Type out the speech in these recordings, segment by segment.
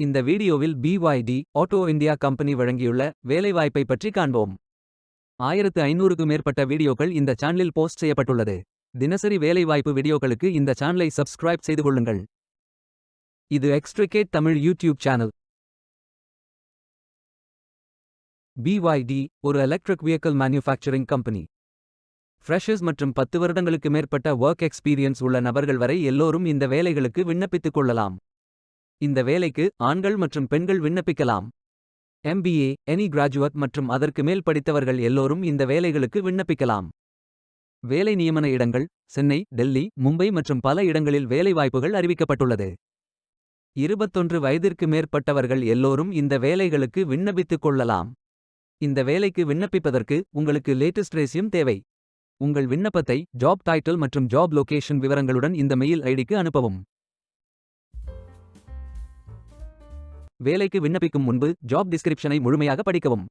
இந்த வீடியோவில் BYD auto India company வழங்கியுள்ள வேலைவாய்ப்பை பற்றி காண்போம். 1500க்கும் மேற்பட்ட வீடியோக்கள் இந்த சேனலில் போஸ்ட் செய்யப்பட்டுள்ளது. தினசரி வேலைவாய்ப்பு வீடியோக்களுக்கு இந்த சேனலை சப்ஸ்கிரைப் செய்து கொள்ளுங்கள். இது extricate Tamil YouTube channel. BYD ஒரு electric vehicle manufacturing company. Freshers மற்றும் 10 வருடங்களுக்கு மேற்பட்ட ஒர்க் எக்ஸ்பீரியன்ஸ் உள்ள நபர்கள் வரை எல்லோரும் இந்த வேலைகளுக்கு விண்ணப்பித்துக் கொள்ளலாம். இந்த வேலைக்கு ஆண்கள் மற்றும் பெண்கள் விண்ணப்பிக்கலாம். MBA, எனி கிராஜுவேட் மற்றும் அதற்கு மேல் படித்தவர்கள் எல்லோரும் இந்த வேலைகளுக்கு விண்ணப்பிக்கலாம். வேலை நியமன இடங்கள் சென்னை, டெல்லி, மும்பை மற்றும் பல இடங்களில் வேலைவாய்ப்புகள் அறிவிக்கப்பட்டுள்ளது. 21 வயதிற்கு மேற்பட்டவர்கள் எல்லோரும் இந்த வேலைகளுக்கு விண்ணப்பித்துக் கொள்ளலாம். இந்த வேலைக்கு விண்ணப்பிப்பதற்கு உங்களுக்கு லேட்டஸ்ட் ரெஸ்யூம் தேவை. உங்கள் விண்ணப்பத்தை ஜாப் டைட்டில் மற்றும் ஜாப் லொகேஷன் விவரங்களுடன் இந்த மெயில் ஐடிக்கு அனுப்பவும். வேலைக்கு விண்ணப்பிக்கும் முன்பு ஜாப் டிஸ்கிரிப்ஷனை முழுமையாக படிக்கவும்.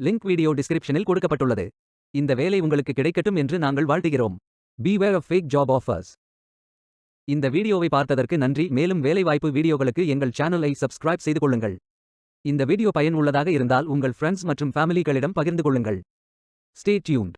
லிங்க் வீடியோ டிஸ்கிரிப்ஷனில் கொடுக்கப்பட்டுள்ளது. இந்த வேலை உங்களுக்கு கிடைக்கட்டும் என்று நாங்கள் வாழ்த்துகிறோம். Beware of fake job offers. இந்த வீடியோவை பார்த்ததற்கு நன்றி. மேலும் வேலைவாய்ப்பு வீடியோகளுக்கு எங்கள் சேனலை சப்ஸ்கிரைப் செய்து கொள்ளுங்கள். இந்த வீடியோ பயனுள்ளதாக இருந்தால் உங்கள் ஃப்ரெண்ட்ஸ் மற்றும் ஃபேமிலிகளிடம் பகிர்ந்து கொள்ளுங்கள். Stay tuned.